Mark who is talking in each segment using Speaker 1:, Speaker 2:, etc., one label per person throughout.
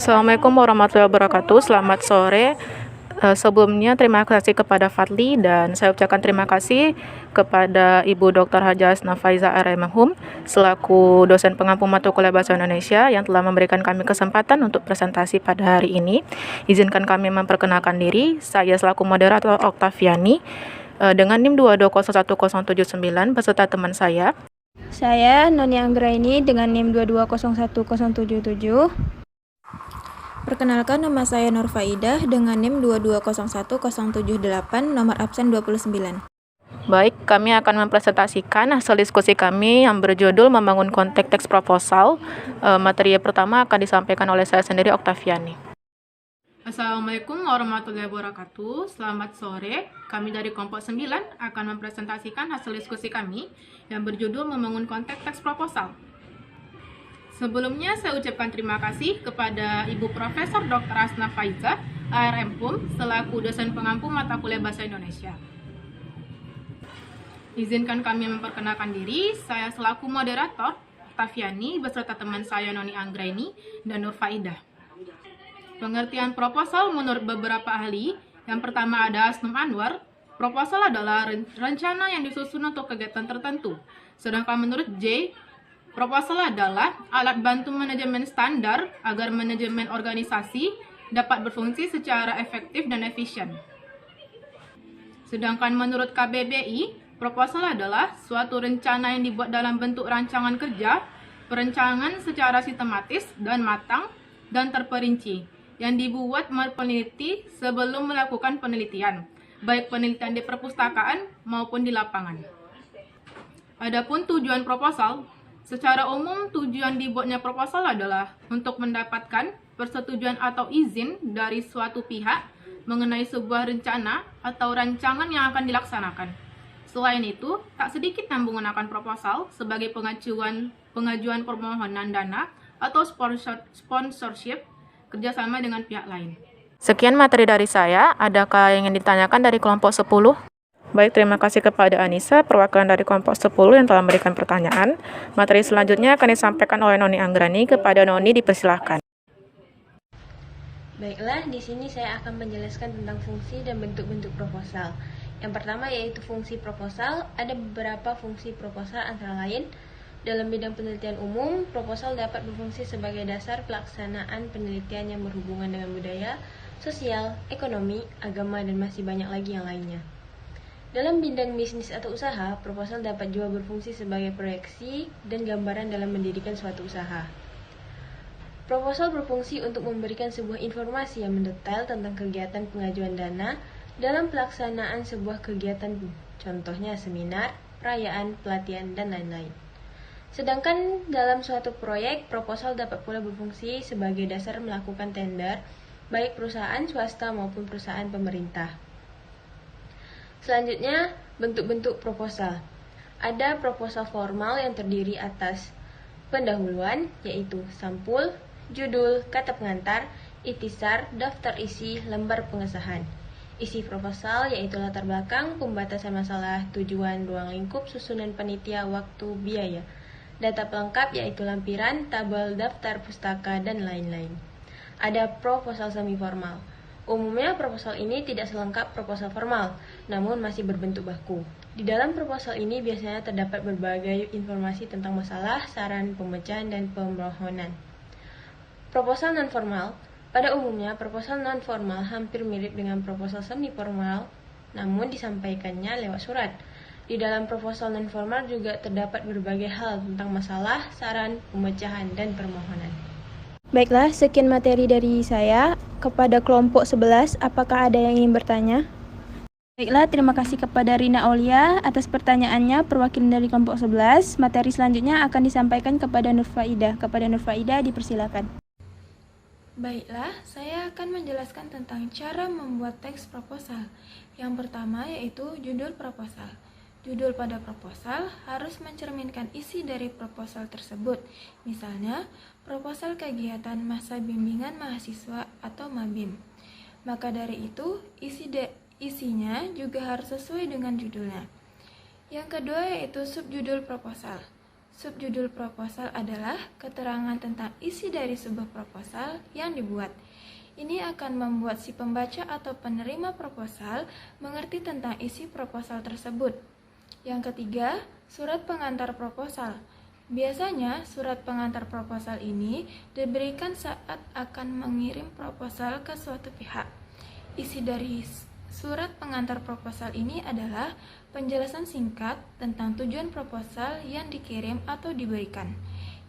Speaker 1: Assalamualaikum warahmatullahi wabarakatuh. Selamat sore. Sebelumnya terima kasih kepada Fadli dan saya ucapkan terima kasih kepada Ibu Dr. Haja Asna Faiza RM selaku dosen pengampu mata kuliah Bahasa Indonesia yang telah memberikan kami kesempatan untuk presentasi pada hari ini. Izinkan kami memperkenalkan diri. Saya selaku moderator Oktaviani dengan NIM 2201079 beserta teman saya.
Speaker 2: Saya Noni Anggraini dengan NIM 2201077. Perkenalkan, nama saya Nur Faidah dengan NIM 2201078, nomor absen 29.
Speaker 1: Baik, kami akan mempresentasikan hasil diskusi kami yang berjudul Membangun Konteks Teks Proposal. Materi pertama akan disampaikan oleh saya sendiri, Oktaviani. Assalamualaikum warahmatullahi wabarakatuh. Selamat sore. Kami dari kelompok 9 akan mempresentasikan hasil diskusi kami yang berjudul Membangun Konteks Teks Proposal. Sebelumnya saya ucapkan terima kasih kepada Ibu Profesor Dr. Asna Faiza, ARM PUM, selaku dosen pengampu mata kuliah Bahasa Indonesia. Izinkan kami memperkenalkan diri. Saya selaku moderator, Oktaviani, beserta teman saya Noni Anggraini dan Nur Faidah. Pengertian proposal menurut beberapa ahli, yang pertama ada Asnum Anwar, proposal adalah rencana yang disusun untuk kegiatan tertentu. Sedangkan menurut J, proposal adalah alat bantu manajemen standar agar manajemen organisasi dapat berfungsi secara efektif dan efisien. Sedangkan menurut KBBI, proposal adalah suatu rencana yang dibuat dalam bentuk rancangan kerja, perencanaan secara sistematis dan matang dan terperinci, yang dibuat peneliti sebelum melakukan penelitian, baik penelitian di perpustakaan maupun di lapangan. Adapun tujuan proposal, secara umum tujuan dibuatnya proposal adalah untuk mendapatkan persetujuan atau izin dari suatu pihak mengenai sebuah rencana atau rancangan yang akan dilaksanakan. Selain itu, tak sedikit yang menggunakan proposal sebagai pengajuan permohonan dana atau sponsorship kerjasama dengan pihak lain. Sekian materi dari saya. Adakah yang ingin ditanyakan dari kelompok 10? Baik, terima kasih kepada Anissa, perwakilan dari kelompok 10 yang telah memberikan pertanyaan. Materi selanjutnya akan disampaikan oleh Noni Anggrani. Kepada Noni, dipersilahkan.
Speaker 2: Baiklah, di sini saya akan menjelaskan tentang fungsi dan bentuk-bentuk proposal. Yang pertama yaitu fungsi proposal. Ada beberapa fungsi proposal, antara lain dalam bidang penelitian umum, proposal dapat berfungsi sebagai dasar pelaksanaan penelitian yang berhubungan dengan budaya, sosial, ekonomi, agama, dan masih banyak lagi yang lainnya. Dalam bidang bisnis atau usaha, proposal dapat juga berfungsi sebagai proyeksi dan gambaran dalam mendirikan suatu usaha. Proposal berfungsi untuk memberikan sebuah informasi yang mendetail tentang kegiatan pengajuan dana dalam pelaksanaan sebuah kegiatan, contohnya seminar, perayaan, pelatihan, dan lain-lain. Sedangkan dalam suatu proyek, proposal dapat pula berfungsi sebagai dasar melakukan tender, baik perusahaan swasta maupun perusahaan pemerintah. Selanjutnya, bentuk-bentuk proposal. Ada proposal formal yang terdiri atas pendahuluan, yaitu sampul, judul, kata pengantar, ikhtisar, daftar isi, lembar pengesahan. Isi proposal yaitu latar belakang, pembatasan masalah, tujuan, ruang lingkup, susunan panitia, waktu, biaya. Data pelengkap yaitu lampiran, tabel, daftar pustaka, dan lain-lain. Ada proposal semi-formal. Umumnya proposal ini tidak selengkap proposal formal, namun masih berbentuk baku. Di dalam proposal ini biasanya terdapat berbagai informasi tentang masalah, saran, pemecahan, dan permohonan. Proposal non-formal. Pada umumnya, proposal non-formal hampir mirip dengan proposal semi-formal, namun disampaikannya lewat surat. Di dalam proposal non-formal juga terdapat berbagai hal tentang masalah, saran, pemecahan, dan permohonan. Baiklah, sekian materi dari saya. Kepada kelompok 11, apakah ada yang ingin bertanya? Baiklah, terima kasih kepada Rina Aulia atas pertanyaannya, perwakilan dari kelompok 11. Materi selanjutnya akan disampaikan kepada Nur Faidah. Kepada Nur Faidah, dipersilakan.
Speaker 3: Baiklah, saya akan menjelaskan tentang cara membuat teks proposal. Yang pertama yaitu judul proposal. Judul pada proposal harus mencerminkan isi dari proposal tersebut. Misalnya, proposal kegiatan masa bimbingan mahasiswa atau MABIM. Maka dari itu, isinya juga harus sesuai dengan judulnya. Yang kedua yaitu subjudul proposal. Subjudul proposal adalah keterangan tentang isi dari sebuah proposal yang dibuat. Ini akan membuat si pembaca atau penerima proposal mengerti tentang isi proposal tersebut. Yang ketiga, surat pengantar proposal. Biasanya, surat pengantar proposal ini diberikan saat akan mengirim proposal ke suatu pihak. Isi dari surat pengantar proposal ini adalah penjelasan singkat tentang tujuan proposal yang dikirim atau diberikan.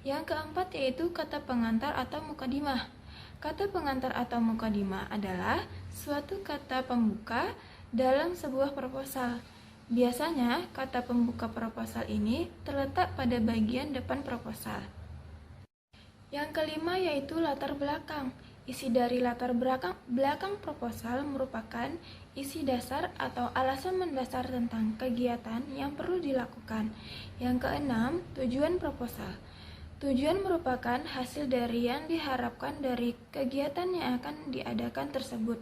Speaker 3: Yang keempat yaitu kata pengantar atau mukadimah. Kata pengantar atau mukadimah adalah suatu kata pembuka dalam sebuah proposal. Biasanya, kata pembuka proposal ini terletak pada bagian depan proposal. Yang kelima yaitu latar belakang. Isi dari latar belakang proposal merupakan isi dasar atau alasan mendasar tentang kegiatan yang perlu dilakukan. Yang keenam, tujuan proposal. Tujuan merupakan hasil dari yang diharapkan dari kegiatan yang akan diadakan tersebut.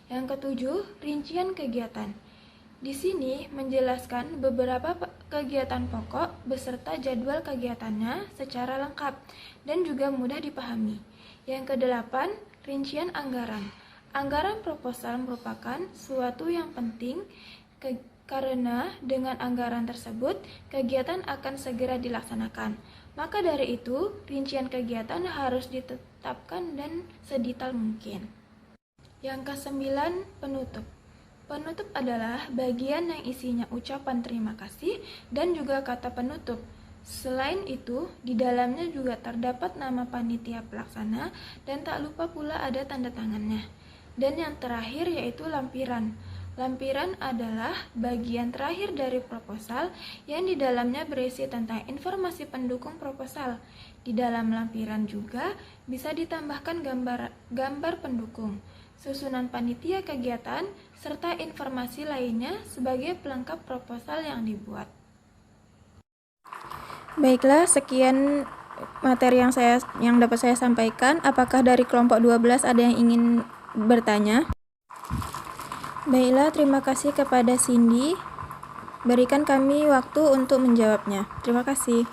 Speaker 3: Yang ketujuh, rincian kegiatan. Di sini menjelaskan beberapa kegiatan pokok beserta jadwal kegiatannya secara lengkap dan juga mudah dipahami. Yang kedelapan, rincian anggaran. Anggaran proposal merupakan suatu yang penting karena dengan anggaran tersebut kegiatan akan segera dilaksanakan. Maka dari itu, rincian kegiatan harus ditetapkan dan sedetail mungkin. Yang kesembilan, penutup. Penutup adalah bagian yang isinya ucapan terima kasih dan juga kata penutup. Selain itu, di dalamnya juga terdapat nama panitia pelaksana dan tak lupa pula ada tanda tangannya. Dan yang terakhir yaitu lampiran. Lampiran adalah bagian terakhir dari proposal yang di dalamnya berisi tentang informasi pendukung proposal. Di dalam lampiran juga bisa ditambahkan gambar pendukung, susunan panitia kegiatan, serta informasi lainnya sebagai pelengkap proposal yang dibuat.
Speaker 4: Baiklah, sekian materi yang dapat saya sampaikan. Apakah dari kelompok 12 ada yang ingin bertanya? Baiklah, terima kasih kepada Cindy. Berikan kami waktu untuk menjawabnya. Terima kasih.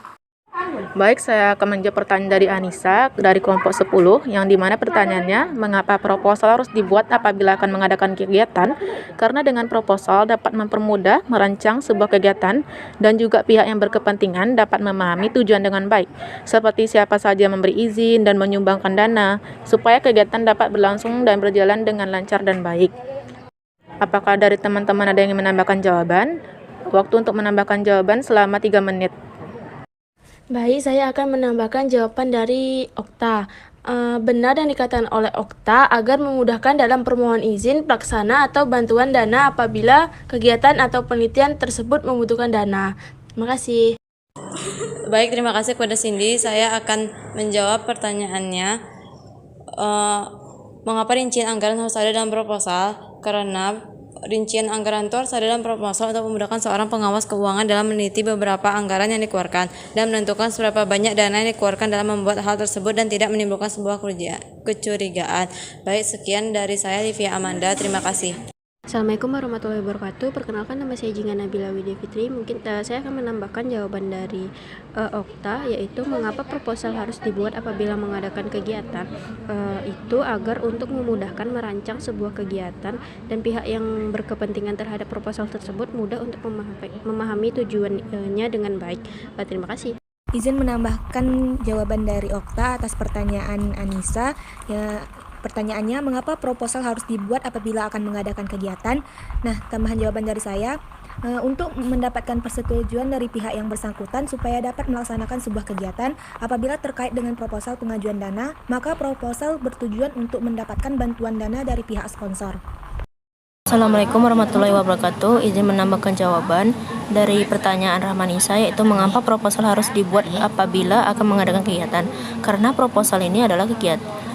Speaker 1: Baik, saya akan menjawab pertanyaan dari Anissa dari kelompok 10, yang dimana pertanyaannya, mengapa proposal harus dibuat apabila akan mengadakan kegiatan? Karena dengan proposal dapat mempermudah merancang sebuah kegiatan dan juga pihak yang berkepentingan dapat memahami tujuan dengan baik, seperti siapa saja memberi izin dan menyumbangkan dana, supaya kegiatan dapat berlangsung dan berjalan dengan lancar dan baik. Apakah dari teman-teman ada yang ingin menambahkan jawaban? Waktu untuk menambahkan jawaban selama 3 menit.
Speaker 5: Baik, saya akan menambahkan jawaban dari Okta. Benar yang dikatakan oleh Okta agar memudahkan dalam permohonan izin, pelaksana, atau bantuan dana apabila kegiatan atau penelitian tersebut membutuhkan dana. Terima kasih.
Speaker 6: Baik, terima kasih kepada Cindy. Saya akan menjawab pertanyaannya. Mengapa rincian anggaran harus ada dalam proposal? Karena rincian anggaran itu harus ada dalam proposal untuk memudahkan seorang pengawas keuangan dalam meneliti beberapa anggaran yang dikeluarkan dan menentukan seberapa banyak dana yang dikeluarkan dalam membuat hal tersebut dan tidak menimbulkan sebuah kecurigaan. Baik, sekian dari saya, Livia Amanda. Terima kasih.
Speaker 7: Assalamualaikum warahmatullahi wabarakatuh. Perkenalkan, nama saya Jinga Nabila Widya Fitri. Mungkin saya akan menambahkan jawaban dari Okta, yaitu mengapa proposal harus dibuat apabila mengadakan kegiatan. Itu agar untuk memudahkan merancang sebuah kegiatan dan pihak yang berkepentingan terhadap proposal tersebut mudah untuk memahami tujuannya dengan baik. Terima kasih.
Speaker 4: Izin menambahkan jawaban dari Okta atas pertanyaan Anissa. Pertanyaannya, mengapa proposal harus dibuat apabila akan mengadakan kegiatan? Nah, tambahan jawaban dari saya, untuk mendapatkan persetujuan dari pihak yang bersangkutan supaya dapat melaksanakan sebuah kegiatan. Apabila terkait dengan proposal pengajuan dana, maka proposal bertujuan untuk mendapatkan bantuan dana dari pihak sponsor.
Speaker 7: Assalamualaikum warahmatullahi wabarakatuh. Izin menambahkan jawaban dari pertanyaan Rahmanisa, yaitu mengapa proposal harus dibuat apabila akan mengadakan kegiatan. Karena proposal ini adalah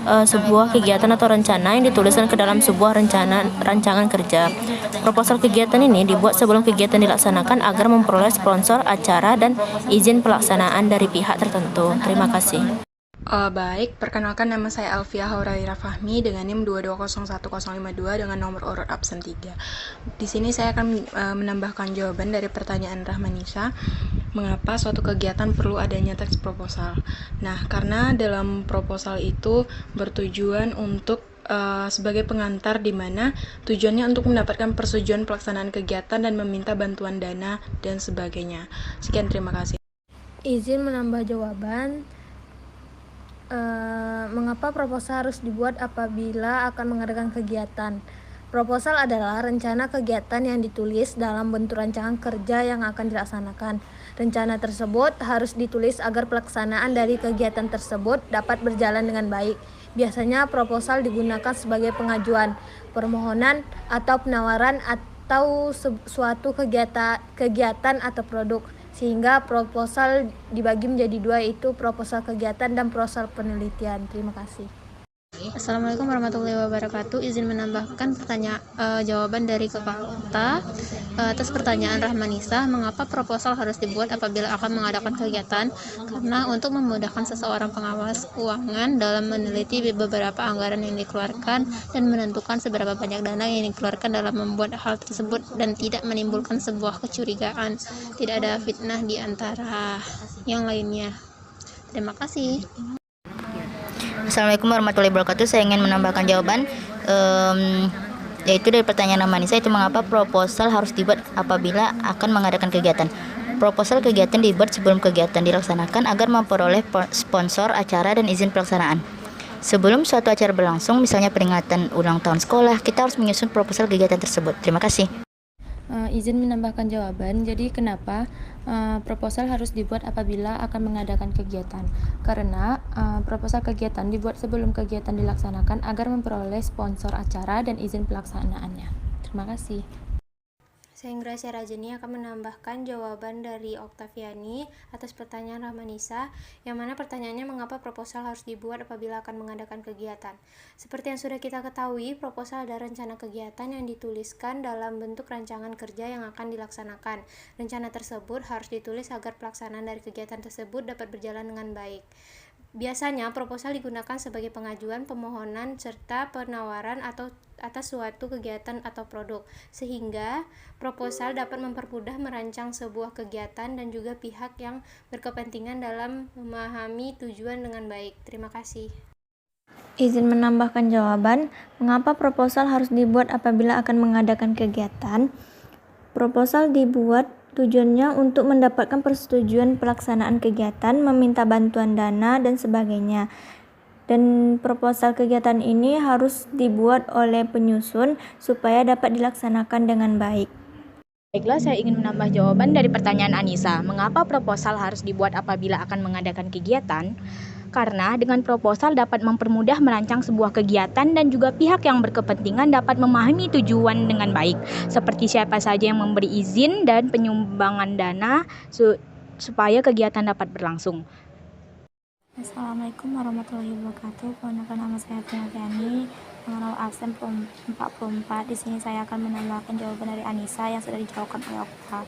Speaker 7: sebuah kegiatan atau rencana yang dituliskan ke dalam sebuah rancangan kerja. Proposal kegiatan ini dibuat sebelum kegiatan dilaksanakan agar memperoleh sponsor acara dan izin pelaksanaan dari pihak tertentu. Terima kasih.
Speaker 8: Baik, perkenalkan, nama saya Alfia Hauraira Fahmi dengan NIM 2201052 dengan nomor urut absen 3. Di sini saya akan menambahkan jawaban dari pertanyaan Rahmanisa. mengapa suatu kegiatan perlu adanya teks proposal. Nah, karena dalam proposal itu bertujuan untuk sebagai pengantar di mana tujuannya untuk mendapatkan persetujuan pelaksanaan kegiatan dan meminta bantuan dana dan sebagainya. Sekian, terima kasih.
Speaker 4: Izin menambah jawaban. Mengapa proposal harus dibuat apabila akan mengadakan kegiatan? Proposal adalah rencana kegiatan yang ditulis dalam bentuk rancangan kerja yang akan dilaksanakan. Rencana tersebut harus ditulis agar pelaksanaan dari kegiatan tersebut dapat berjalan dengan baik. Biasanya proposal digunakan sebagai pengajuan, permohonan, atau penawaran atau suatu kegiatan atau produk. Sehingga proposal dibagi menjadi dua, yaitu proposal kegiatan dan proposal penelitian. Terima kasih.
Speaker 9: Assalamualaikum warahmatullahi wabarakatuh. Izin menambahkan jawaban dari Kakak Okta atas pertanyaan Rahmanisa, mengapa proposal harus dibuat apabila akan mengadakan kegiatan? Karena untuk memudahkan seseorang pengawas keuangan dalam meneliti beberapa anggaran yang dikeluarkan dan menentukan seberapa banyak dana yang dikeluarkan dalam membuat hal tersebut dan tidak menimbulkan sebuah kecurigaan, tidak ada fitnah di antara yang lainnya. Terima kasih.
Speaker 10: Assalamualaikum warahmatullahi wabarakatuh. Saya ingin menambahkan jawaban yaitu dari pertanyaan Rahmanisa, itu mengapa proposal harus dibuat apabila akan mengadakan kegiatan. Proposal kegiatan dibuat sebelum kegiatan dilaksanakan agar memperoleh sponsor acara dan izin pelaksanaan. Sebelum suatu acara berlangsung, misalnya peringatan ulang tahun sekolah, kita harus menyusun proposal kegiatan tersebut. Terima kasih.
Speaker 5: Izin menambahkan jawaban. Jadi kenapa proposal harus dibuat apabila akan mengadakan kegiatan? Karena proposal kegiatan dibuat sebelum kegiatan dilaksanakan agar memperoleh sponsor acara dan izin pelaksanaannya. Terima kasih.
Speaker 3: Saya Ingracia Rajani akan menambahkan jawaban dari Oktaviani atas pertanyaan Rahmanisa, yang mana pertanyaannya mengapa proposal harus dibuat apabila akan mengadakan kegiatan. Seperti yang sudah kita ketahui, proposal adalah rencana kegiatan yang dituliskan dalam bentuk rancangan kerja yang akan dilaksanakan. Rencana tersebut harus ditulis agar pelaksanaan dari kegiatan tersebut dapat berjalan dengan baik. Biasanya, proposal digunakan sebagai pengajuan, permohonan, serta penawaran atas suatu kegiatan atau produk, sehingga proposal dapat mempermudah merancang sebuah kegiatan dan juga pihak yang berkepentingan dalam memahami tujuan dengan baik. Terima kasih.
Speaker 11: Izin menambahkan jawaban, mengapa proposal harus dibuat apabila akan mengadakan kegiatan? Proposal dibuat tujuannya untuk mendapatkan persetujuan pelaksanaan kegiatan, meminta bantuan dana, dan sebagainya. Dan proposal kegiatan ini harus dibuat oleh penyusun supaya dapat dilaksanakan dengan baik.
Speaker 12: Baiklah, saya ingin menambah jawaban dari pertanyaan Anissa. Mengapa proposal harus dibuat apabila akan mengadakan kegiatan? Karena dengan proposal dapat mempermudah merancang sebuah kegiatan dan juga pihak yang berkepentingan dapat memahami tujuan dengan baik, seperti siapa saja yang memberi izin dan penyumbangan dana supaya kegiatan dapat berlangsung.
Speaker 11: Assalamualaikum warahmatullahi wabarakatuh. Perkenalkan, nama saya Tiani, nomor absen 44. Di sini saya akan menambahkan jawaban dari Anissa yang sudah dijawabkan oleh Okta.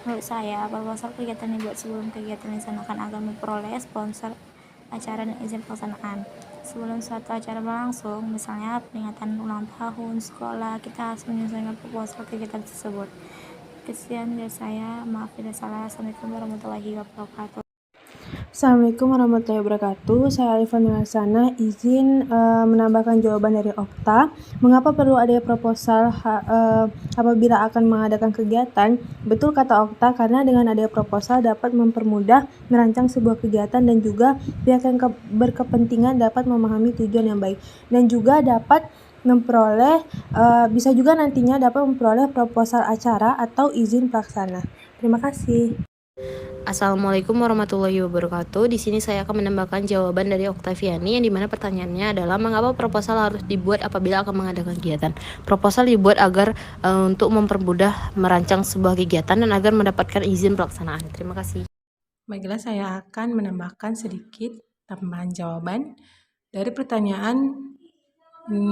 Speaker 11: Menurut saya, proposal kegiatan dibuat sebelum kegiatan dilaksanakan agar memperoleh sponsor acara dan izin pelaksanaan. Sebelum suatu acara berlangsung, misalnya peringatan ulang tahun sekolah, kita harus menyusun proposal kegiatan tersebut. Sekian dari saya, maaf bila salah. Assalamualaikum warahmatullahi wabarakatuh.
Speaker 13: Assalamualaikum warahmatullahi wabarakatuh. Saya Alifan Nilasana, izin menambahkan jawaban dari Okta. Mengapa perlu ada proposal apabila akan mengadakan kegiatan? Betul kata Okta, karena dengan adanya proposal dapat mempermudah merancang sebuah kegiatan dan juga pihak yang berkepentingan dapat memahami tujuan yang baik, dan juga dapat memperoleh bisa juga nantinya dapat memperoleh proposal acara atau izin pelaksana. Terima kasih.
Speaker 7: Assalamualaikum warahmatullahi wabarakatuh. Di sini saya akan menambahkan jawaban dari Oktaviani, yang dimana pertanyaannya adalah mengapa proposal harus dibuat apabila akan mengadakan kegiatan. Proposal dibuat agar untuk mempermudah merancang sebuah kegiatan dan agar mendapatkan izin pelaksanaan. Terima kasih.
Speaker 13: Baiklah, saya akan menambahkan sedikit tambahan jawaban dari pertanyaan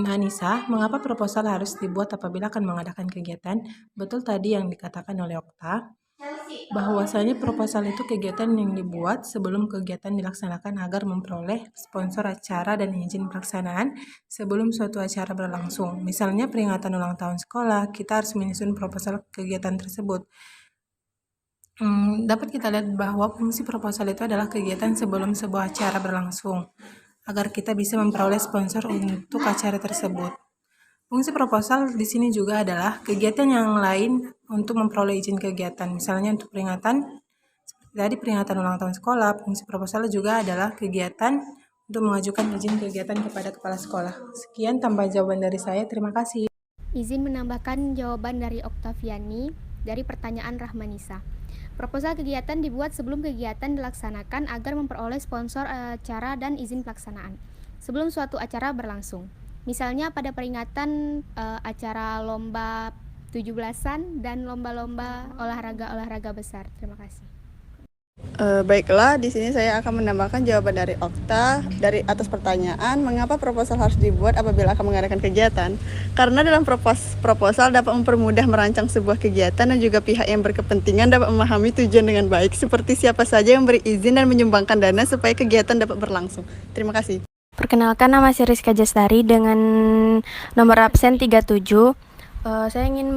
Speaker 13: Anissa, mengapa proposal harus dibuat apabila akan mengadakan kegiatan? Betul tadi yang dikatakan oleh Okta, bahwasanya proposal itu kegiatan yang dibuat sebelum kegiatan dilaksanakan agar memperoleh sponsor acara dan izin pelaksanaan sebelum suatu acara berlangsung. Misalnya peringatan ulang tahun sekolah, kita harus menyusun proposal kegiatan tersebut.
Speaker 1: Dapat kita lihat bahwa fungsi proposal itu adalah kegiatan sebelum sebuah acara berlangsung, agar kita bisa memperoleh sponsor untuk acara tersebut. Fungsi proposal di sini juga adalah kegiatan yang lain untuk memperoleh izin kegiatan, misalnya untuk peringatan, seperti tadi peringatan ulang tahun sekolah. Fungsi proposal juga adalah kegiatan untuk mengajukan izin kegiatan kepada kepala sekolah. Sekian tambah jawaban dari saya, terima kasih.
Speaker 14: Izin menambahkan jawaban dari Oktaviani dari pertanyaan Rahmanisa. Proposal kegiatan dibuat sebelum kegiatan dilaksanakan agar memperoleh sponsor acara dan izin pelaksanaan sebelum suatu acara berlangsung. Misalnya pada peringatan acara lomba 17-an dan lomba-lomba olahraga besar. Terima kasih.
Speaker 15: Baiklah, di sini saya akan menambahkan jawaban dari Okta dari atas pertanyaan mengapa proposal harus dibuat apabila akan mengadakan kegiatan. Karena dalam proposal dapat mempermudah merancang sebuah kegiatan dan juga pihak yang berkepentingan dapat memahami tujuan dengan baik, seperti siapa saja yang beri izin dan menyumbangkan dana supaya kegiatan dapat berlangsung. Terima kasih.
Speaker 5: Perkenalkan, nama saya Rizka Jastari dengan nomor absen 37. Saya ingin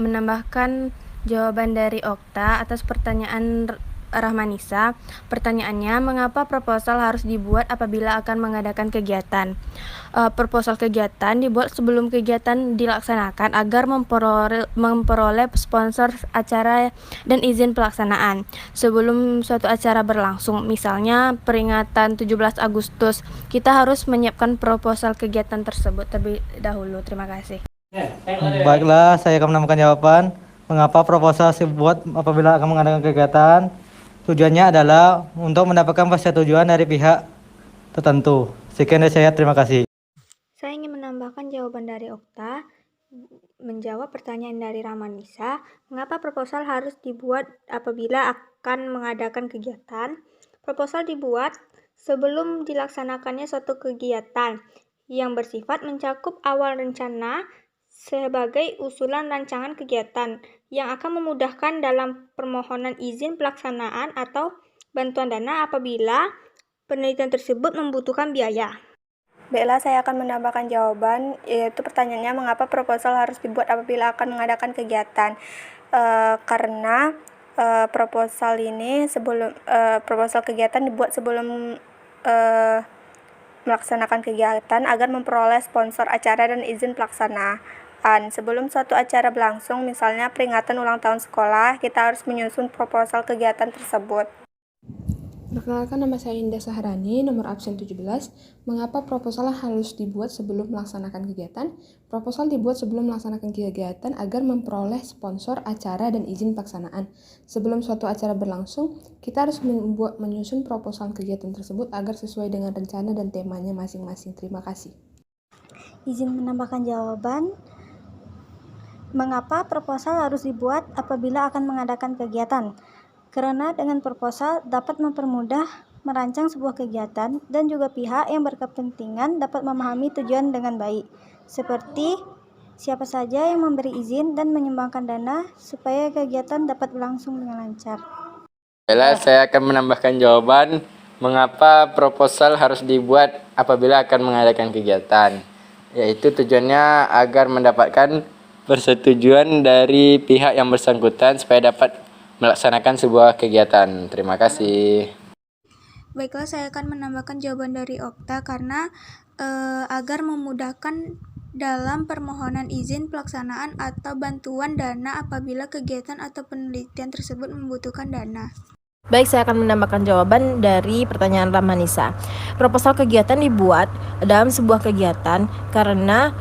Speaker 5: menambahkan jawaban dari Okta atas pertanyaan Rahmanisa. Pertanyaannya, mengapa proposal harus dibuat apabila akan mengadakan kegiatan? Proposal kegiatan dibuat sebelum kegiatan dilaksanakan agar memperoleh sponsor acara dan izin pelaksanaan sebelum suatu acara berlangsung. Misalnya peringatan 17 Agustus, kita harus menyiapkan proposal kegiatan tersebut terlebih dahulu. Terima kasih.
Speaker 16: Baiklah, saya akan menambahkan jawaban mengapa proposal dibuat apabila akan mengadakan kegiatan. Tujuannya adalah untuk mendapatkan persetujuan dari pihak tertentu. Sekian dari saya, terima kasih.
Speaker 3: Saya ingin menambahkan jawaban dari Okta menjawab pertanyaan dari Rahmanisa, mengapa proposal harus dibuat apabila akan mengadakan kegiatan? Proposal dibuat sebelum dilaksanakannya suatu kegiatan yang bersifat mencakup awal rencana sebagai usulan rancangan kegiatan yang akan memudahkan dalam permohonan izin pelaksanaan atau bantuan dana apabila penelitian tersebut membutuhkan biaya.
Speaker 4: Baiklah, saya akan menambahkan jawaban, yaitu pertanyaannya mengapa proposal harus dibuat apabila akan mengadakan kegiatan. Karena proposal kegiatan dibuat sebelum melaksanakan kegiatan agar memperoleh sponsor acara dan izin pelaksanaan. Sebelum suatu acara berlangsung, misalnya peringatan ulang tahun sekolah, kita harus menyusun proposal kegiatan tersebut.
Speaker 13: Perkenalkan, nama saya Indah Saharani, nomor absen 17. Mengapa proposal harus dibuat sebelum melaksanakan kegiatan? Proposal dibuat sebelum melaksanakan kegiatan agar memperoleh sponsor acara dan izin pelaksanaan. Sebelum suatu acara berlangsung, kita harus menyusun proposal kegiatan tersebut agar sesuai dengan rencana dan temanya masing-masing. Terima kasih.
Speaker 11: Izin menambahkan jawaban. Mengapa proposal harus dibuat apabila akan mengadakan kegiatan? Karena dengan proposal dapat mempermudah merancang sebuah kegiatan dan juga pihak yang berkepentingan dapat memahami tujuan dengan baik, seperti siapa saja yang memberi izin dan menyumbangkan dana supaya kegiatan dapat berlangsung dengan lancar.
Speaker 17: Saya akan menambahkan jawaban mengapa proposal harus dibuat apabila akan mengadakan kegiatan, yaitu tujuannya agar mendapatkan persetujuan dari pihak yang bersangkutan supaya dapat melaksanakan sebuah kegiatan. Terima kasih.
Speaker 3: Baiklah, saya akan menambahkan jawaban dari Okta karena agar memudahkan dalam permohonan izin pelaksanaan atau bantuan dana apabila kegiatan atau penelitian tersebut membutuhkan dana.
Speaker 7: Baik, saya akan menambahkan jawaban dari pertanyaan Rahmanisa. Proposal kegiatan dibuat dalam sebuah kegiatan karena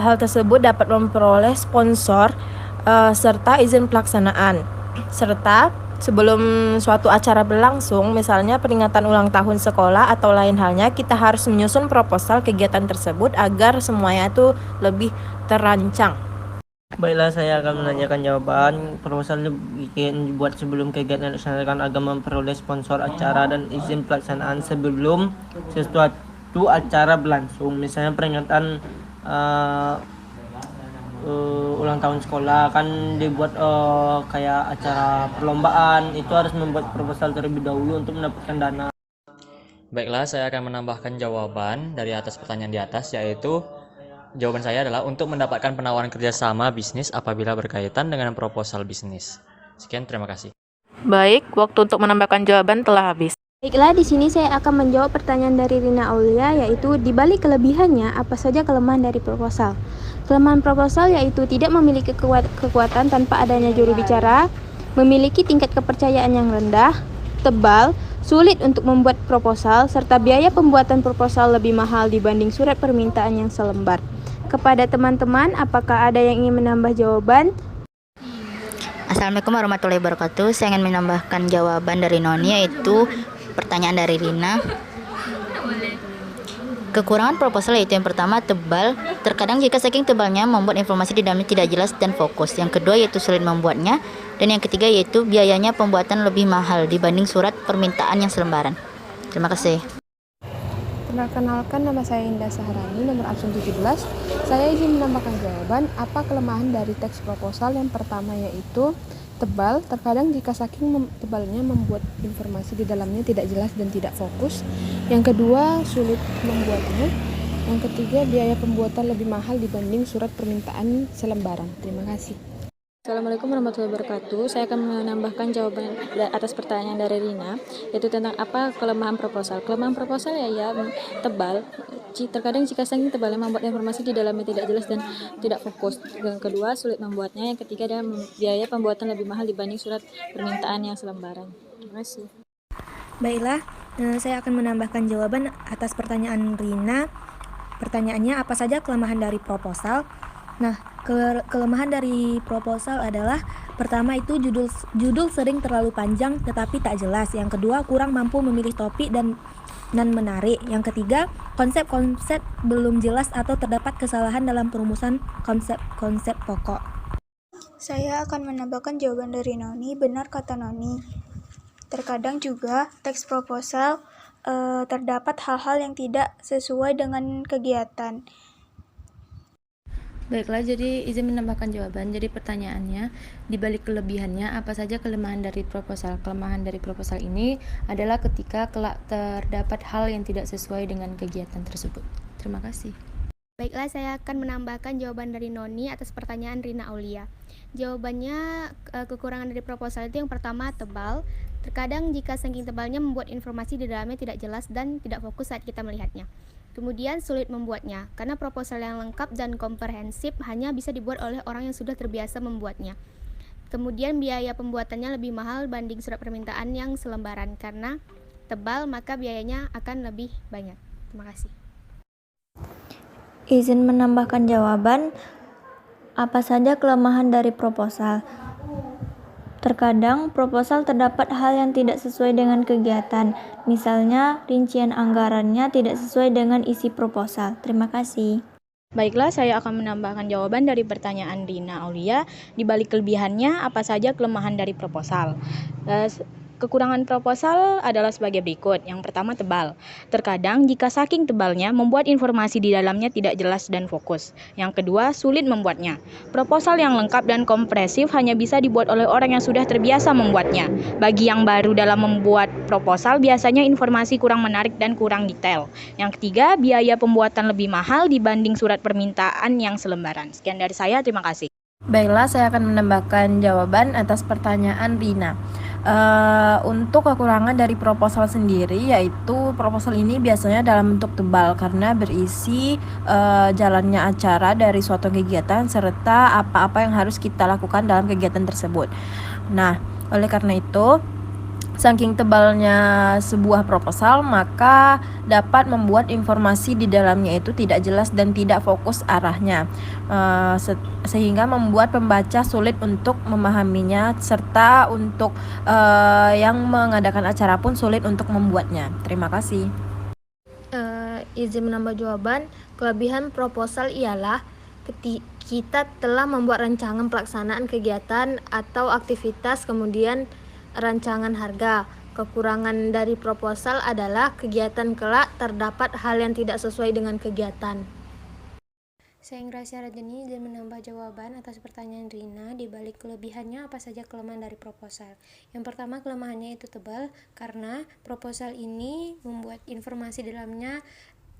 Speaker 7: hal tersebut dapat memperoleh sponsor serta izin pelaksanaan. Serta sebelum suatu acara berlangsung, misalnya peringatan ulang tahun sekolah atau lain halnya, kita harus menyusun proposal kegiatan tersebut agar semuanya itu lebih terancang.
Speaker 16: Baiklah, saya akan menanyakan jawaban. Proposal dibuat sebelum kegiatan dilaksanakan agar memperoleh sponsor acara dan izin pelaksanaan sebelum sesuatu acara berlangsung. Misalnya peringatan ulang tahun sekolah kan dibuat kayak acara perlombaan, itu harus membuat proposal terlebih dahulu untuk mendapatkan dana.
Speaker 18: Baiklah, saya akan menambahkan jawaban dari atas pertanyaan di atas, yaitu jawaban saya adalah untuk mendapatkan penawaran kerjasama bisnis apabila berkaitan dengan proposal bisnis. Sekian, terima kasih.
Speaker 1: Baik, waktu untuk menambahkan jawaban telah habis.
Speaker 12: Baiklah, di sini saya akan menjawab pertanyaan dari Rina Aulia, yaitu di balik kelebihannya, apa saja kelemahan dari proposal? Kelemahan proposal yaitu tidak memiliki kekuatan tanpa adanya juru bicara, memiliki tingkat kepercayaan yang rendah, tebal, sulit untuk membuat proposal, serta biaya pembuatan proposal lebih mahal dibanding surat permintaan yang selembar. Kepada teman-teman, apakah ada yang ingin menambah jawaban?
Speaker 10: Assalamualaikum warahmatullahi wabarakatuh. Saya ingin menambahkan jawaban dari Noni, yaitu pertanyaan dari Rina. Kekurangan proposal yaitu yang pertama, tebal. Terkadang jika saking tebalnya membuat informasi di dalamnya tidak jelas dan fokus. Yang kedua yaitu sulit membuatnya. Dan yang ketiga yaitu biayanya pembuatan lebih mahal dibanding surat permintaan yang selembaran. Terima kasih.
Speaker 3: Perkenalkan, nama saya Indah Saharani, nomor absen 17. Saya izin menambahkan jawaban. Apa kelemahan dari teks proposal? Yang pertama yaitu tebal. Terkadang jika saking tebalnya membuat informasi di dalamnya tidak jelas dan tidak fokus. Yang kedua, sulit membuatnya. Yang ketiga, biaya pembuatan lebih mahal dibanding surat permintaan selembaran. Terima kasih.
Speaker 7: Assalamualaikum warahmatullahi wabarakatuh. Saya akan menambahkan jawaban atas pertanyaan dari Rina, yaitu tentang apa kelemahan proposal. Kelemahan proposal ya tebal. Terkadang jika saking tebalnya membuat informasi di dalamnya tidak jelas dan tidak fokus. Yang kedua, sulit membuatnya. Yang ketiga, ada biaya pembuatan lebih mahal dibanding surat permintaan yang selembaran. Terima kasih.
Speaker 4: Baiklah, saya akan menambahkan jawaban atas pertanyaan Rina. Pertanyaannya, apa saja kelemahan dari proposal? Nah, kelemahan dari proposal adalah pertama itu judul sering terlalu panjang tetapi tak jelas. Yang kedua, kurang mampu memilih topik dan menarik. Yang ketiga, konsep-konsep belum jelas atau terdapat kesalahan dalam perumusan konsep-konsep pokok.
Speaker 19: Saya akan menambahkan jawaban dari Noni. Benar kata Noni. Terkadang juga teks proposal terdapat hal-hal yang tidak sesuai dengan kegiatan.
Speaker 7: Baiklah, jadi izin menambahkan jawaban. Jadi pertanyaannya, di balik kelebihannya, apa saja kelemahan dari proposal? Kelemahan dari proposal ini adalah ketika kelak terdapat hal yang tidak sesuai dengan kegiatan tersebut. Terima kasih.
Speaker 14: Baiklah, saya akan menambahkan jawaban dari Noni atas pertanyaan Rina Aulia. Jawabannya, kekurangan dari proposal itu yang pertama, tebal. Terkadang jika saking tebalnya membuat informasi di dalamnya tidak jelas dan tidak fokus saat kita melihatnya. Kemudian sulit membuatnya, karena proposal yang lengkap dan komprehensif hanya bisa dibuat oleh orang yang sudah terbiasa membuatnya. Kemudian biaya pembuatannya lebih mahal banding surat permintaan yang selembaran, karena tebal maka biayanya akan lebih banyak. Terima kasih.
Speaker 11: Izin menambahkan jawaban. Apa saja kelemahan dari proposal? Terkadang proposal terdapat hal yang tidak sesuai dengan kegiatan, misalnya rincian anggarannya tidak sesuai dengan isi proposal. Terima kasih.
Speaker 12: Baiklah, saya akan menambahkan jawaban dari pertanyaan Rina Aulia. Di balik kelebihannya, apa saja kelemahan dari proposal? Kekurangan proposal adalah sebagai berikut. Yang pertama, tebal. Terkadang jika saking tebalnya membuat informasi di dalamnya tidak jelas dan fokus. Yang kedua, sulit membuatnya. Proposal yang lengkap dan kompresif hanya bisa dibuat oleh orang yang sudah terbiasa membuatnya. Bagi yang baru dalam membuat proposal, biasanya informasi kurang menarik dan kurang detail. Yang ketiga, biaya pembuatan lebih mahal dibanding surat permintaan yang selembaran. Sekian dari saya, terima kasih.
Speaker 7: Baiklah, saya akan menambahkan jawaban atas pertanyaan Rina. Untuk kekurangan dari proposal sendiri, yaitu proposal ini biasanya dalam bentuk tebal karena berisi jalannya acara dari suatu kegiatan serta apa-apa yang harus kita lakukan dalam kegiatan tersebut. Nah, oleh karena itu, saking tebalnya sebuah proposal, maka dapat membuat informasi di dalamnya itu tidak jelas dan tidak fokus arahnya, sehingga membuat pembaca sulit untuk memahaminya, serta untuk yang mengadakan acara pun sulit untuk membuatnya. Terima kasih.
Speaker 3: Izin menambah jawaban. Kelebihan proposal ialah kita telah membuat rancangan pelaksanaan kegiatan atau aktivitas, kemudian rancangan harga. Kekurangan dari proposal adalah kegiatan kelak terdapat hal yang tidak sesuai dengan kegiatan.
Speaker 14: Saya Ingrasya Rajani dan menambah jawaban atas pertanyaan Rina. Di balik kelebihannya, apa saja kelemahan dari proposal? Yang pertama, kelemahannya itu tebal karena proposal ini membuat informasi di dalamnya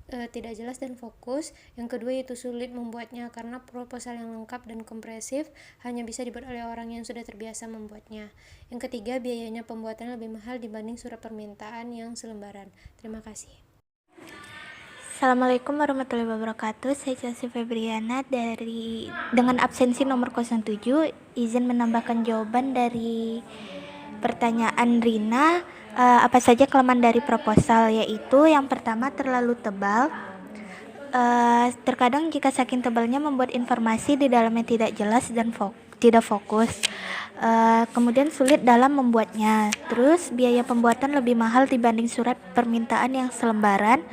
Speaker 20: tidak jelas dan fokus. Yang kedua yaitu sulit membuatnya karena proposal yang lengkap dan komprehensif hanya bisa dibuat oleh orang yang sudah terbiasa membuatnya. Yang ketiga, biayanya pembuatannya lebih mahal dibanding surat permintaan yang selembaran. Terima kasih.
Speaker 19: Assalamualaikum warahmatullahi wabarakatuh. Saya Chelsea Febriana dengan absensi nomor 07 izin menambahkan jawaban dari pertanyaan Rina. Apa saja kelemahan dari proposal, yaitu yang pertama terlalu tebal. Terkadang jika saking tebalnya membuat informasi di dalamnya tidak jelas dan tidak fokus. Kemudian sulit dalam membuatnya. Terus biaya pembuatan lebih mahal dibanding surat permintaan yang selembaran.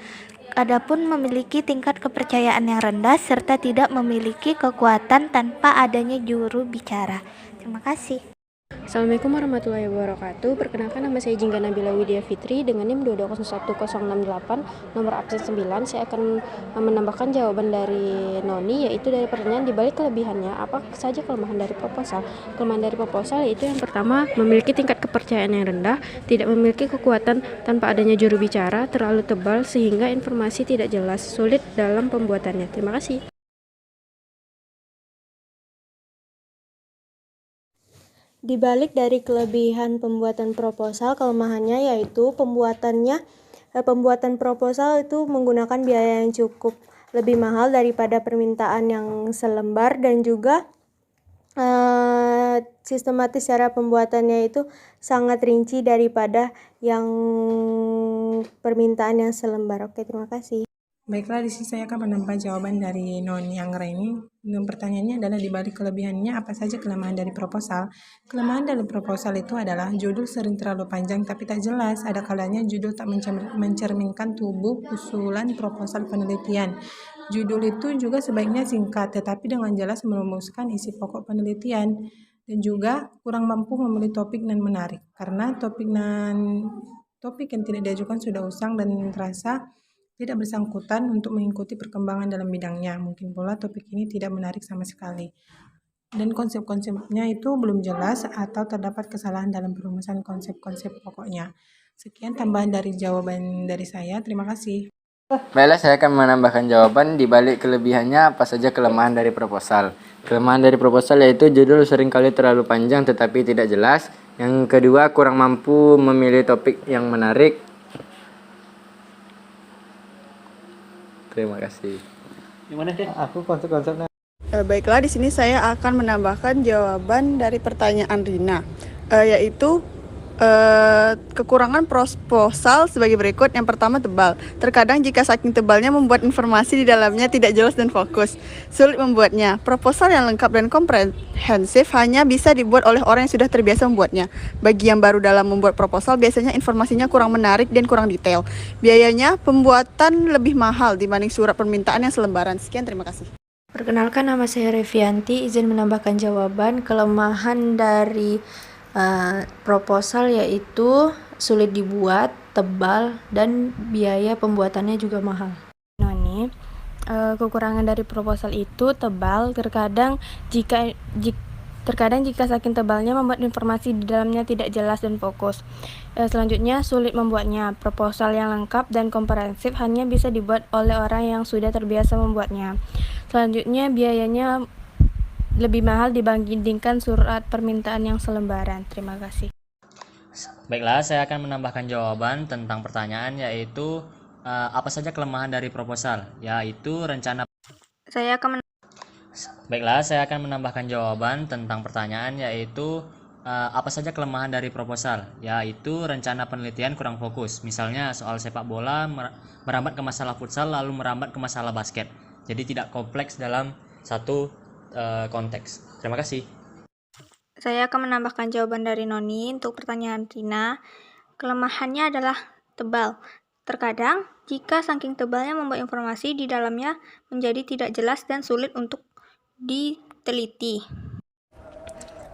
Speaker 19: Adapun memiliki tingkat kepercayaan yang rendah serta tidak memiliki kekuatan tanpa adanya juru bicara. Terima kasih.
Speaker 21: Assalamualaikum warahmatullahi wabarakatuh. Perkenalkan, nama saya Jingga Nabila Widya Fitri dengan NIM 2201068 nomor absen 9. Saya akan menambahkan jawaban dari Noni, yaitu dari pertanyaan dibalik kelebihannya apa saja kelemahan dari proposal. Kelemahan dari proposal yaitu yang pertama, memiliki tingkat kepercayaan yang rendah, tidak memiliki kekuatan tanpa adanya juru bicara, terlalu tebal sehingga informasi tidak jelas, sulit dalam pembuatannya. Terima kasih.
Speaker 13: Di balik dari kelebihan pembuatan proposal, kelemahannya yaitu pembuatan proposal itu menggunakan biaya yang cukup lebih mahal daripada permintaan yang selembar, dan juga sistematis cara pembuatannya itu sangat rinci daripada yang permintaan yang selembar. Oke, terima kasih.
Speaker 22: Baiklah, di sini saya akan menambah jawaban dari Noni Anggra ini. Dan pertanyaannya adalah dibalik kelebihannya apa saja kelemahan dari proposal. Kelemahan dari proposal itu adalah judul sering terlalu panjang tapi tak jelas. Ada kalanya judul tak mencerminkan tubuh usulan proposal penelitian. Judul itu juga sebaiknya singkat tetapi dengan jelas merumuskan isi pokok penelitian. Dan juga kurang mampu memilih topik dan menarik karena topik yang tidak diajukan sudah usang dan terasa tidak bersangkutan untuk mengikuti perkembangan dalam bidangnya. Mungkin pula topik ini tidak menarik sama sekali. Dan konsep-konsepnya itu belum jelas atau terdapat kesalahan dalam perumusan konsep-konsep pokoknya. Sekian tambahan dari jawaban dari saya. Terima kasih.
Speaker 17: Baiklah, saya akan menambahkan jawaban di balik kelebihannya apa saja kelemahan dari proposal. Kelemahan dari proposal yaitu judul seringkali terlalu panjang tetapi tidak jelas. Yang kedua, kurang mampu memilih topik yang menarik. Terima kasih.
Speaker 16: Gimana deh? Aku konsep-konsepnya.
Speaker 15: Baiklah, di sini saya akan menambahkan jawaban dari pertanyaan Rina, yaitu kekurangan proposal sebagai berikut. Yang pertama, tebal. Terkadang jika saking tebalnya membuat informasi di dalamnya tidak jelas dan fokus. Sulit membuatnya. Proposal yang lengkap dan komprehensif hanya bisa dibuat oleh orang yang sudah terbiasa membuatnya. Bagi yang baru dalam membuat proposal, biasanya informasinya kurang menarik dan kurang detail. Biayanya pembuatan lebih mahal dibanding surat permintaan yang selembaran. Sekian, terima kasih.
Speaker 23: Perkenalkan, nama saya Revianti, izin menambahkan jawaban. Kelemahan dari proposal yaitu sulit dibuat, tebal, dan biaya pembuatannya juga mahal. Noni, kekurangan dari proposal itu tebal. Terkadang jika saking tebalnya membuat informasi di dalamnya tidak jelas dan fokus. Selanjutnya, sulit membuatnya. Proposal yang lengkap dan komprehensif hanya bisa dibuat oleh orang yang sudah terbiasa membuatnya. Selanjutnya, biayanya lebih mahal dibandingkan surat permintaan yang selembaran. Terima kasih.
Speaker 18: Baiklah, saya akan menambahkan jawaban tentang pertanyaan, yaitu apa saja kelemahan dari proposal, yaitu rencana. Baiklah, saya akan menambahkan jawaban tentang pertanyaan, yaitu apa saja kelemahan dari proposal, yaitu rencana penelitian kurang fokus. Misalnya soal sepak bola merambat ke masalah futsal lalu merambat ke masalah basket. Jadi tidak kompleks dalam satu konteks. Terima kasih.
Speaker 19: Saya akan menambahkan jawaban dari Noni untuk pertanyaan Rina. Kelemahannya adalah tebal. Terkadang, jika saking tebalnya membuat informasi di dalamnya menjadi tidak jelas dan sulit untuk diteliti.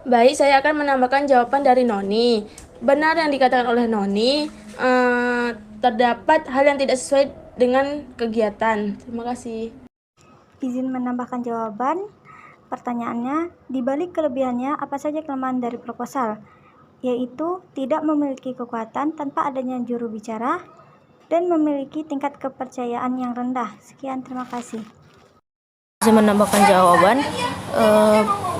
Speaker 5: Baik, saya akan menambahkan jawaban dari Noni. Benar yang dikatakan oleh Noni, terdapat hal yang tidak sesuai dengan kegiatan. Terima kasih.
Speaker 11: Izin menambahkan jawaban. Pertanyaannya, di balik kelebihannya apa saja kelemahan dari proposal? Yaitu tidak memiliki kekuatan tanpa adanya juru bicara dan memiliki tingkat kepercayaan yang rendah. Sekian, terima kasih.
Speaker 7: Saya menambahkan jawaban.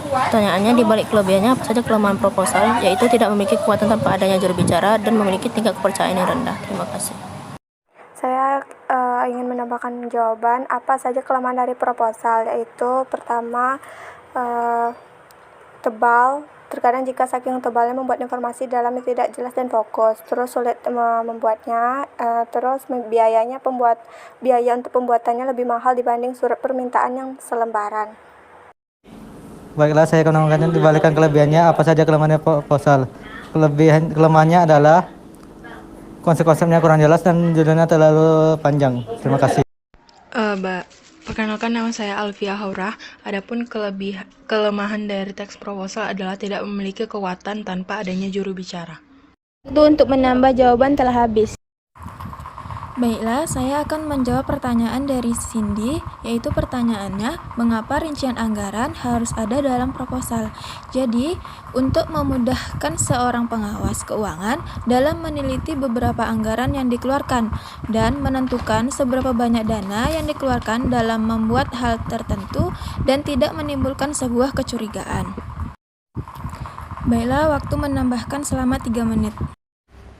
Speaker 7: Pertanyaannya, di balik kelebihannya apa saja kelemahan proposal, yaitu tidak memiliki kekuatan tanpa adanya juru bicara dan memiliki tingkat kepercayaan yang rendah. Terima kasih.
Speaker 3: Saya ingin menambahkan jawaban apa saja kelemahan dari proposal, yaitu pertama, tebal. Terkadang jika saking tebalnya membuat informasi dalamnya tidak jelas dan fokus, terus sulit membuatnya, terus biaya untuk pembuatannya lebih mahal dibanding surat permintaan yang selembaran.
Speaker 2: Baiklah, saya akan menambahkan dibalikan kelebihannya apa saja kelemahannya proposal. Kelemahannya adalah konsep-konsepnya kurang jelas dan judulnya terlalu panjang. Terima kasih.
Speaker 23: Perkenalkan, nama saya Alfia Haurah. Adapun kelemahan dari teks proposal adalah tidak memiliki kekuatan tanpa adanya juru bicara.
Speaker 21: Waktu untuk menambah jawaban telah habis.
Speaker 3: Baiklah, saya akan menjawab pertanyaan dari Cindy, yaitu pertanyaannya, mengapa rincian anggaran harus ada dalam proposal? Jadi, untuk memudahkan seorang pengawas keuangan dalam meneliti beberapa anggaran yang dikeluarkan dan menentukan seberapa banyak dana yang dikeluarkan dalam membuat hal tertentu dan tidak menimbulkan sebuah kecurigaan. Baiklah, waktu menambahkan selama 3 menit.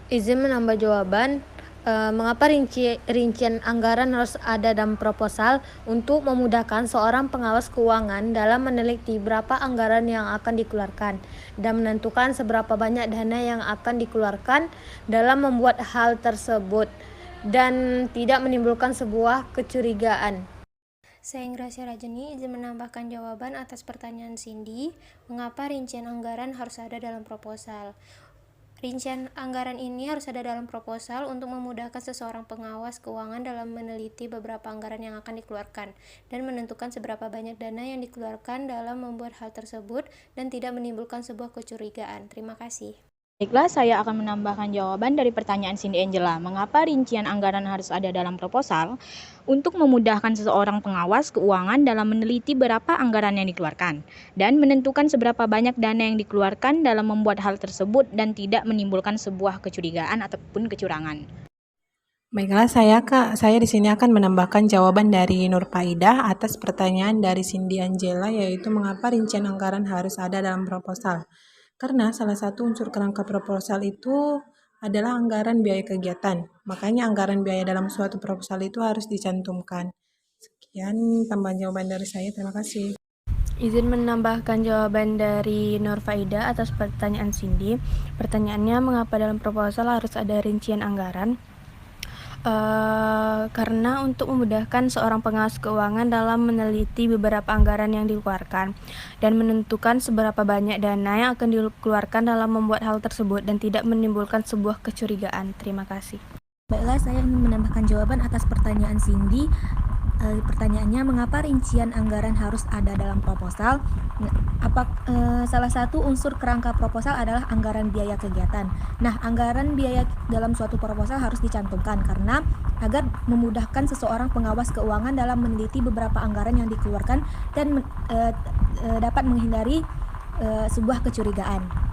Speaker 20: Izin menambah jawaban. Mengapa rincian anggaran harus ada dalam proposal? Untuk memudahkan seorang pengawas keuangan dalam meneliti berapa anggaran yang akan dikeluarkan dan menentukan seberapa banyak dana yang akan dikeluarkan dalam membuat hal tersebut dan tidak menimbulkan sebuah kecurigaan.
Speaker 14: Saya Ingrasya Rajeni, izin menambahkan jawaban atas pertanyaan Cindy, mengapa rincian anggaran harus ada dalam proposal? Rincian anggaran ini harus ada dalam proposal untuk memudahkan seseorang pengawas keuangan dalam meneliti beberapa anggaran yang akan dikeluarkan dan menentukan seberapa banyak dana yang dikeluarkan dalam membuat hal tersebut dan tidak menimbulkan sebuah kecurigaan. Terima kasih.
Speaker 12: Baiklah, saya akan menambahkan jawaban dari pertanyaan Cindy Angela. Mengapa rincian anggaran harus ada dalam proposal? Untuk memudahkan seseorang pengawas keuangan dalam meneliti berapa anggaran yang dikeluarkan dan menentukan seberapa banyak dana yang dikeluarkan dalam membuat hal tersebut dan tidak menimbulkan sebuah kecurigaan ataupun kecurangan.
Speaker 22: Baiklah, saya di sini akan menambahkan jawaban dari Nur Faidah atas pertanyaan dari Cindy Angela, yaitu mengapa rincian anggaran harus ada dalam proposal. Karena salah satu unsur kerangka proposal itu adalah anggaran biaya kegiatan. Makanya anggaran biaya dalam suatu proposal itu harus dicantumkan. Sekian tambahan jawaban dari saya. Terima kasih.
Speaker 23: Izin menambahkan jawaban dari Nur Faida atas pertanyaan Cindy. Pertanyaannya, mengapa dalam proposal harus ada rincian anggaran? Karena untuk memudahkan seorang pengawas keuangan dalam meneliti beberapa anggaran yang dikeluarkan dan menentukan seberapa banyak dana yang akan dikeluarkan dalam membuat hal tersebut dan tidak menimbulkan sebuah kecurigaan. Terima kasih.
Speaker 4: Baiklah, saya ingin menambahkan jawaban atas pertanyaan Cindy. Pertanyaannya, mengapa rincian anggaran harus ada dalam proposal? Salah satu unsur kerangka proposal adalah anggaran biaya kegiatan. Nah, anggaran biaya dalam suatu proposal harus dicantumkan karena agar memudahkan seseorang pengawas keuangan dalam meneliti beberapa anggaran yang dikeluarkan dan dapat menghindari sebuah kecurigaan.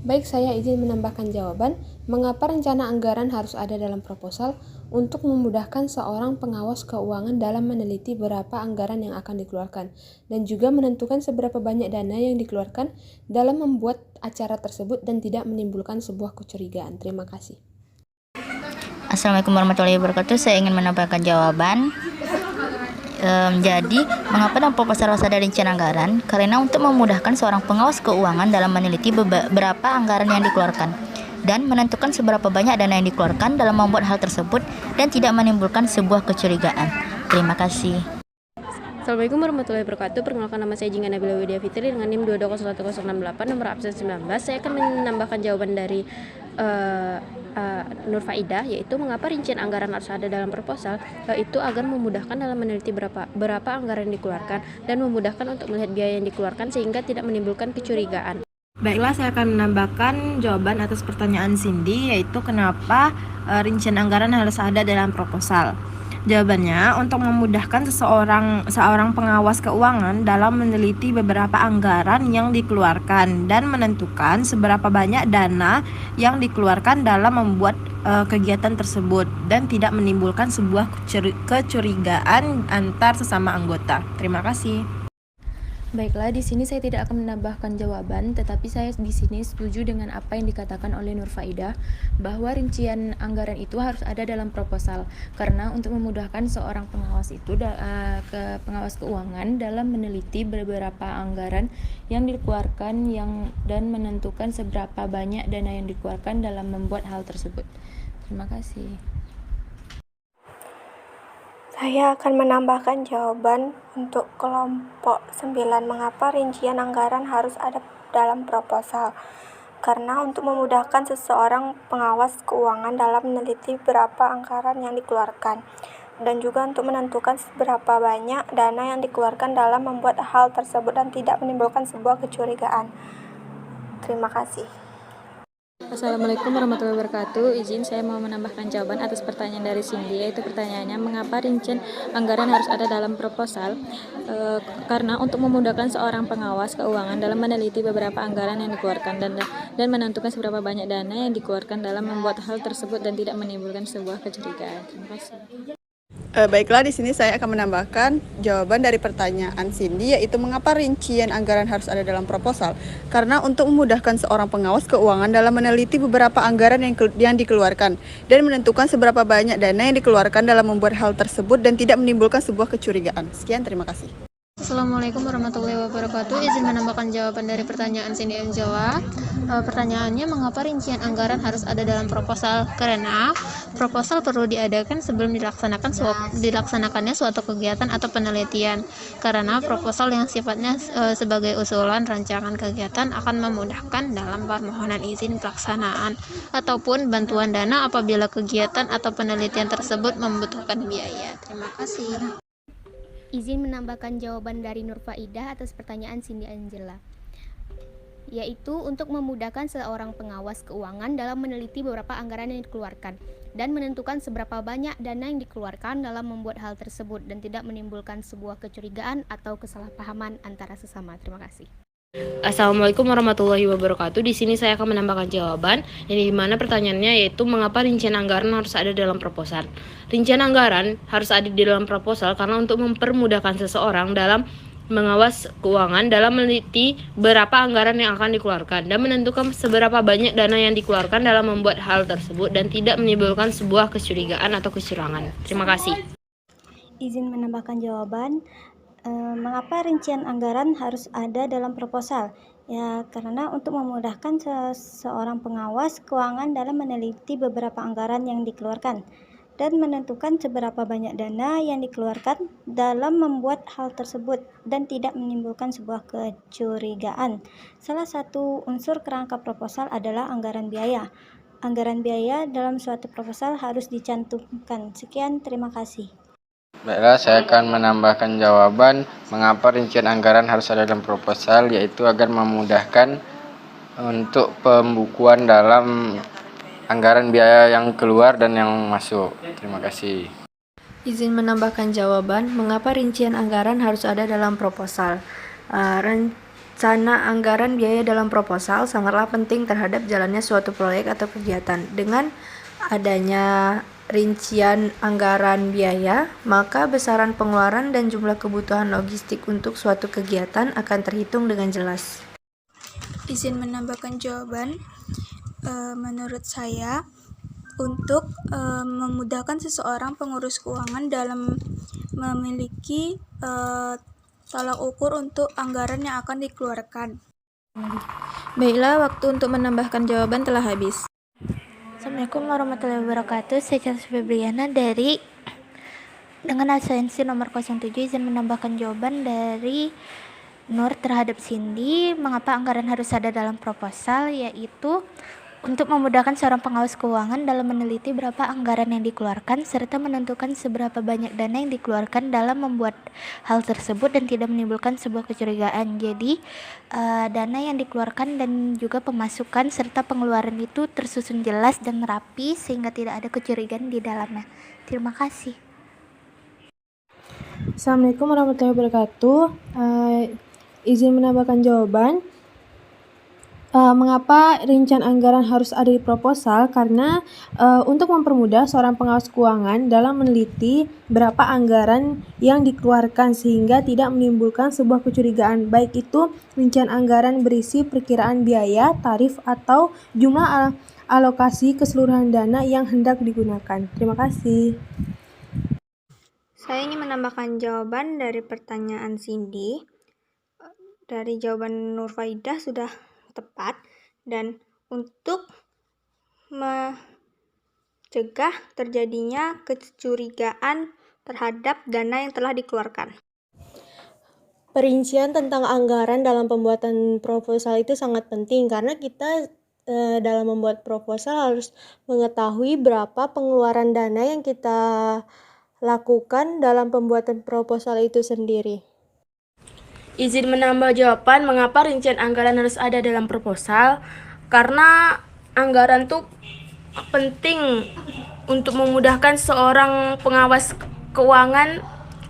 Speaker 21: Baik, saya izin menambahkan jawaban, mengapa rencana anggaran harus ada dalam proposal? Untuk memudahkan seorang pengawas keuangan dalam meneliti berapa anggaran yang akan dikeluarkan dan juga menentukan seberapa banyak dana yang dikeluarkan dalam membuat acara tersebut dan tidak menimbulkan sebuah kecurigaan. Terima kasih.
Speaker 10: Assalamualaikum warahmatullahi wabarakatuh. Saya ingin menambahkan jawaban. Jadi, mengapa dalam proposal harus ada rincian anggaran? Karena untuk memudahkan seorang pengawas keuangan dalam meneliti beberapa anggaran yang dikeluarkan dan menentukan seberapa banyak dana yang dikeluarkan dalam membuat hal tersebut dan tidak menimbulkan sebuah kecurigaan. Terima kasih.
Speaker 21: Assalamualaikum warahmatullahi wabarakatuh. Perkenalkan, nama saya Jingga Nabila Widya Fitri dengan NIM 2201068, nomor absen 19. Saya akan menambahkan jawaban dari Nur Faidah, yaitu mengapa rincian anggaran harus ada dalam proposal, yaitu agar memudahkan dalam meneliti berapa anggaran yang dikeluarkan dan memudahkan untuk melihat biaya yang dikeluarkan sehingga tidak menimbulkan kecurigaan.
Speaker 5: Baiklah, saya akan menambahkan jawaban atas pertanyaan Cindy, yaitu kenapa rincian anggaran harus ada dalam proposal.
Speaker 6: Jawabannya, untuk memudahkan seorang pengawas keuangan dalam meneliti beberapa anggaran yang dikeluarkan dan menentukan seberapa banyak dana yang dikeluarkan dalam membuat kegiatan tersebut dan tidak menimbulkan sebuah kecurigaan antar sesama anggota. Terima kasih.
Speaker 21: Baiklah, di sini saya tidak akan menambahkan jawaban, tetapi saya di sini setuju dengan apa yang dikatakan oleh Nur Faidah bahwa rincian anggaran itu harus ada dalam proposal karena untuk memudahkan seorang pengawas itu pengawas keuangan dalam meneliti beberapa anggaran yang dikeluarkan dan menentukan seberapa banyak dana yang dikeluarkan dalam membuat hal tersebut. Terima kasih.
Speaker 19: Saya akan menambahkan jawaban untuk kelompok 9. Mengapa rincian anggaran harus ada dalam proposal? Karena untuk memudahkan seseorang pengawas keuangan dalam meneliti berapa anggaran yang dikeluarkan dan juga untuk menentukan seberapa banyak dana yang dikeluarkan dalam membuat hal tersebut dan tidak menimbulkan sebuah kecurigaan. Terima kasih.
Speaker 21: Assalamualaikum warahmatullahi wabarakatuh. Izin saya mau menambahkan jawaban atas pertanyaan dari Cindy, yaitu pertanyaannya mengapa rincian anggaran harus ada dalam proposal. Karena untuk memudahkan seorang pengawas keuangan dalam meneliti beberapa anggaran yang dikeluarkan dan menentukan seberapa banyak dana yang dikeluarkan dalam membuat hal tersebut dan tidak menimbulkan sebuah kecurigaan. Terima kasih.
Speaker 15: Baiklah, di sini saya akan menambahkan jawaban dari pertanyaan Cindy, yaitu mengapa rincian anggaran harus ada dalam proposal. Karena untuk memudahkan seorang pengawas keuangan dalam meneliti beberapa anggaran yang dikeluarkan dan menentukan seberapa banyak dana yang dikeluarkan dalam membuat hal tersebut dan tidak menimbulkan sebuah kecurigaan. Sekian, terima kasih.
Speaker 8: Assalamualaikum warahmatullahi wabarakatuh. Izin menambahkan jawaban dari pertanyaan Cindy Angela. Pertanyaannya, mengapa rincian anggaran harus ada dalam proposal? Karena proposal perlu diadakan sebelum dilaksanakannya suatu kegiatan atau penelitian. Karena proposal yang sifatnya sebagai usulan rancangan kegiatan akan memudahkan dalam permohonan izin pelaksanaan ataupun bantuan dana apabila kegiatan atau penelitian tersebut membutuhkan biaya. Terima kasih.
Speaker 14: Izin menambahkan jawaban dari Nur Faidah atas pertanyaan Cindy Angela, yaitu untuk memudahkan seorang pengawas keuangan dalam meneliti beberapa anggaran yang dikeluarkan dan menentukan seberapa banyak dana yang dikeluarkan dalam membuat hal tersebut dan tidak menimbulkan sebuah kecurigaan atau kesalahpahaman antara sesama. Terima kasih.
Speaker 5: Assalamualaikum warahmatullahi wabarakatuh. Di sini saya akan menambahkan jawaban, yang dimana pertanyaannya yaitu mengapa rincian anggaran harus ada dalam proposal. Rincian anggaran harus ada di dalam proposal karena untuk mempermudahkan seseorang dalam mengawas keuangan dalam meneliti berapa anggaran yang akan dikeluarkan dan menentukan seberapa banyak dana yang dikeluarkan dalam membuat hal tersebut dan tidak menimbulkan sebuah kecurigaan atau kecurangan. Terima kasih.
Speaker 11: Izin menambahkan jawaban. Mengapa rincian anggaran harus ada dalam proposal? Ya, karena untuk memudahkan seorang pengawas keuangan dalam meneliti beberapa anggaran yang dikeluarkan dan menentukan seberapa banyak dana yang dikeluarkan dalam membuat hal tersebut dan tidak menimbulkan sebuah kecurigaan. Salah satu unsur kerangka proposal adalah anggaran biaya. Anggaran biaya dalam suatu proposal harus dicantumkan. Sekian, terima kasih.
Speaker 17: Baiklah, saya akan menambahkan jawaban mengapa rincian anggaran harus ada dalam proposal, yaitu agar memudahkan untuk pembukuan dalam anggaran biaya yang keluar dan yang masuk. Terima kasih.
Speaker 21: Izin menambahkan jawaban mengapa rincian anggaran harus ada dalam proposal. Rencana anggaran biaya dalam proposal sangatlah penting terhadap jalannya suatu proyek atau kegiatan. Dengan adanya rincian anggaran biaya, maka besaran pengeluaran dan jumlah kebutuhan logistik untuk suatu kegiatan akan terhitung dengan jelas.
Speaker 19: Izin menambahkan jawaban. Menurut saya, untuk memudahkan seseorang pengurus keuangan dalam memiliki tolak ukur untuk anggaran yang akan dikeluarkan.
Speaker 23: Baiklah, waktu untuk menambahkan jawaban telah habis.
Speaker 9: Assalamualaikum warahmatullahi wabarakatuh. Saya Febriana dengan absensi nomor 07 izin menambahkan jawaban dari Nur terhadap Cindy. Mengapa anggaran harus ada dalam proposal, yaitu untuk memudahkan seorang pengawas keuangan dalam meneliti berapa anggaran yang dikeluarkan serta menentukan seberapa banyak dana yang dikeluarkan dalam membuat hal tersebut dan tidak menimbulkan sebuah kecurigaan. Jadi dana yang dikeluarkan dan juga pemasukan serta pengeluaran itu tersusun jelas dan rapi sehingga tidak ada kecurigaan di dalamnya. Terima kasih.
Speaker 23: Assalamualaikum warahmatullahi wabarakatuh. Izin menambahkan jawaban. Mengapa rincian anggaran harus ada di proposal? Karena untuk mempermudah seorang pengawas keuangan dalam meneliti berapa anggaran yang dikeluarkan sehingga tidak menimbulkan sebuah kecurigaan, baik itu rincian anggaran berisi perkiraan biaya, tarif, atau jumlah alokasi keseluruhan dana yang hendak digunakan. Terima kasih.
Speaker 1: Saya ingin menambahkan jawaban dari pertanyaan Cindy. Dari jawaban Nurfaidah sudah tepat, dan untuk mencegah terjadinya kecurigaan terhadap dana yang telah dikeluarkan.
Speaker 5: Perincian tentang anggaran dalam pembuatan proposal itu sangat penting karena kita dalam membuat proposal harus mengetahui berapa pengeluaran dana yang kita lakukan dalam pembuatan proposal itu sendiri.
Speaker 3: Izin menambah jawaban mengapa rincian anggaran harus ada dalam proposal. Karena anggaran tuh penting untuk memudahkan seorang pengawas keuangan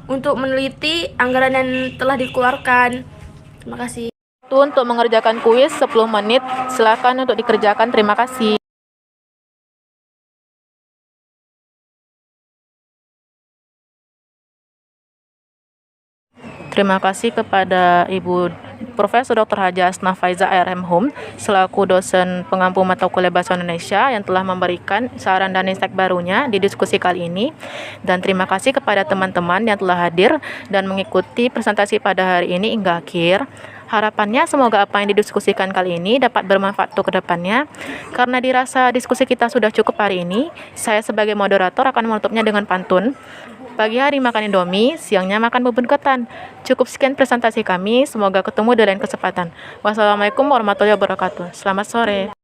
Speaker 3: untuk meneliti anggaran yang telah dikeluarkan. Terima kasih.
Speaker 13: Untuk mengerjakan kuis 10 menit, silakan untuk dikerjakan. Terima kasih. Terima kasih kepada Ibu Profesor Dr. Haja Asnaf Faiza RM Hum selaku dosen pengampu mata kuliah Bahasa Indonesia yang telah memberikan saran dan insight barunya di diskusi kali ini. Dan terima kasih kepada teman-teman yang telah hadir dan mengikuti presentasi pada hari ini hingga akhir. Harapannya semoga apa yang didiskusikan kali ini dapat bermanfaat untuk kedepannya. Karena dirasa diskusi kita sudah cukup hari ini, saya sebagai moderator akan menutupnya dengan pantun. Pagi hari makan Indomie, siangnya makan bubur ketan. Cukup sekian presentasi kami, semoga ketemu di lain kesempatan. Wassalamualaikum warahmatullahi wabarakatuh. Selamat sore.